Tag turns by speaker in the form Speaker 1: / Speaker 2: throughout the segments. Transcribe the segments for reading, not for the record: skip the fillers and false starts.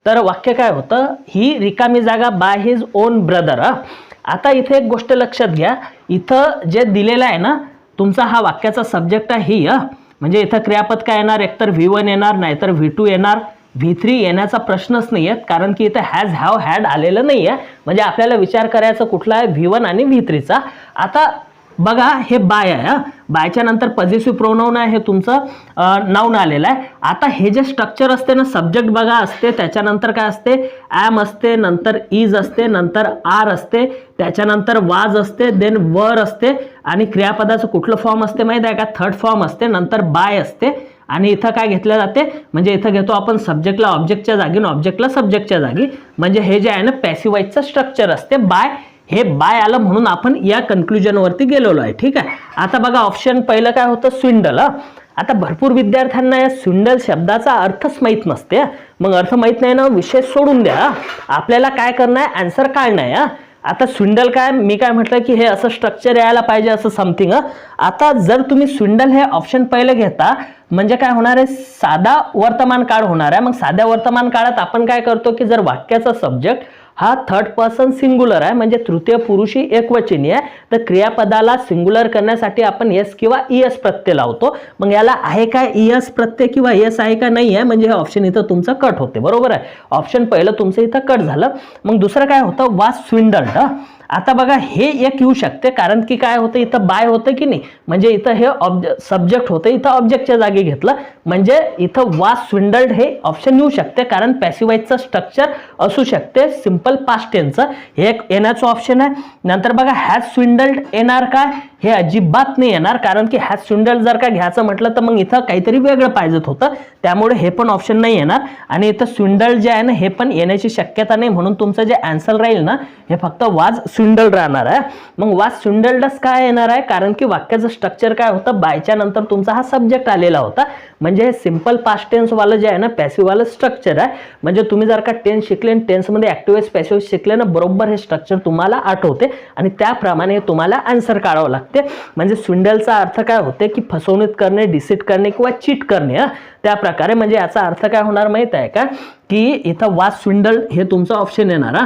Speaker 1: तर वाक्य काय होतं, ही रिकामी जागा बाय हिज ओन ब्रदर. आता इथे एक गोष्ट लक्षात घ्या, इथं जे दिलेलं आहे ना तुमचा हा वाक्याचा सब्जेक्ट आहे ही, म्हणजे इथं क्रियापद काय येणार, एकतर V1 येणार नाहीतर V2 येणार. V3 येण्याचा प्रश्नच नाही आहे, कारण की इथे हॅज हॅव हॅड आलेलं नाही आहे. म्हणजे आपल्याला विचार करायचा कुठला आहे, V1 आणि V3चा. आता बघा हे बाय आहे, बायच्या नंतर पॉझिटिव्ह प्रोनाउन आहे, हे तुमचं नाउन आलेलं आहे. आता हे जे स्ट्रक्चर असते ना, सब्जेक्ट बघा असते, त्याच्यानंतर काय असते, ॲम असते, नंतर इज असते, नंतर आर असते, त्याच्यानंतर वाज असते, देन वर असते, आणि क्रियापदाचं कुठलं फॉर्म असते माहिती आहे का, थर्ड फॉर्म असते, नंतर बाय असते. आणि इथं काय घेतलं जाते, म्हणजे इथं घेतो आपण सब्जेक्टला ऑब्जेक्टच्या जागी आणि ऑब्जेक्टला सब्जेक्टच्या जागी. म्हणजे हे जे आहे ना पॅसिव्ह वॉइसचं स्ट्रक्चर असते बाय. हे बाय आलं म्हणून आपण या कन्क्लुजन वरती गेलेलो आहे. ठीक आहे. आता बघा ऑप्शन पहिलं काय होतं, स्विंडल. आता भरपूर विद्यार्थ्यांना या स्विंडल शब्दाचा अर्थच माहीत नसते. मग अर्थ माहीत नाही ना, विषय सोडून द्या, आपल्याला काय करणं आहे, आन्सर काढणं आहे. आता स्विंडल काय, मी काय म्हटलं की हे असं स्ट्रक्चर यायला पाहिजे असं समथिंग. आता जर तुम्ही स्विंडल हे ऑप्शन पहिलं घेता म्हणजे काय होणार आहे, साधा वर्तमान काळ होणार आहे. मग साध्या वर्तमान काळात आपण काय करतो की जर वाक्याचा सब्जेक्ट हा थर्ड पर्सन सिंग्युलर आहे, म्हणजे तृतीय पुरुषी एकवचनी आहे, तर क्रियापदाला सिंग्युलर करण्यासाठी आपण एस किंवा ईएस प्रत्यय लावतो. मग याला आहे काय ईएस प्रत्यय किंवा एस आहे का नाही आहे, म्हणजे हे ऑप्शन इथं तुमचं कट होते. बरोबर आहे, ऑप्शन पहिलं तुमचं इथं कट झालं. मग दुसरं काय होतं, वाज स्विंडल्ड. आता बघा हे एक येऊ शकते, कारण की काय होतं इथं बाय होतं की नाही, म्हणजे इथं हे सब्जेक्ट होतं, इथं ऑब्जेक्टच्या जागी घेतलं, म्हणजे इथं वाज स्विंडल्ड हे ऑप्शन येऊ शकते, कारण पॅसिव्ह वॉइसचं स्ट्रक्चर असू शकते सिंपल पास्ट टेन्सचं, हे एक येण्याचं ऑप्शन आहे. नंतर बघा हॅज स्विंडल्ड येणार काय, हे अजिबात नाही येणार, कारण की हॅज स्विंडल्ड जर का घ्यायचं म्हटलं तर मग इथं काहीतरी वेगळं पाहिजे होतं, त्यामुळे हे पण ऑप्शन नाही येणार. आणि इथं स्विंडल्ड जे आहे ना हे पण येण्याची शक्यता नाही, म्हणून तुमचं जे आन्सर राहील ना हे फक्त वाज स्विंडल्ड राहणार आहे. मग वाज स्विंडल्डच काय येणार आहे, कारण की वाक्याचं स्ट्रक्चर काय होतं, बायच्या नंतर तुमचा हा सब्जेक्ट आलेला होता, म्हणजे हे सिंपल पास्ट टेन्स वाला जे आहे ना पॅसिव्ह वाला स्ट्रक्चर आहे. म्हणजे तुम्ही जर का टेन्स शिकले आणि टेन्समध्ये ऍक्टिव्ह वॉइस पॅसिव्ह शिकले ना, बरोबर हे स्ट्रक्चर तुम्हाला आठवते आणि त्याप्रमाणे तुम्हाला आन्सर काढावं लागते. म्हणजे स्विंडलचा अर्थ काय होते की फसवणूक करणे, डिसीट करणे किंवा चीट करणे, त्या प्रकारे. म्हणजे याचा अर्थ काय होणार माहित आहे का, की इथं वाज स्विंडल हे तुमचं ऑप्शन येणार.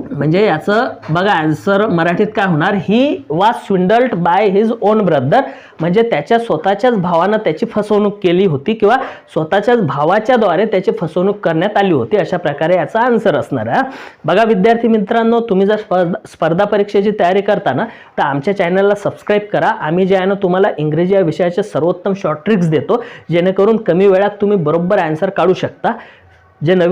Speaker 1: म्हणजे याचं बघा आन्सर मराठीत काय होणार, he was swindled by his own brother, म्हणजे त्याच्या स्वतःच्याच भावानं त्याची फसवणूक केली होती किंवा स्वतःच्याच भावाच्या द्वारे त्याची फसवणूक करण्यात आली होती, अशा प्रकारे याचा आन्सर असणार आहे. बघा विद्यार्थी मित्रांनो, तुम्ही जर स्पर्धा परीक्षेची तयारी करताना तर आमच्या चॅनलला सबस्क्राईब करा. आम्ही जे आहे ना तुम्हाला इंग्रजी या विषयाचे सर्वोत्तम शॉर्ट ट्रिक्स देतो, जेणेकरून कमी वेळात तुम्ही बरोबर आन्सर काढू शकता. जे नवीन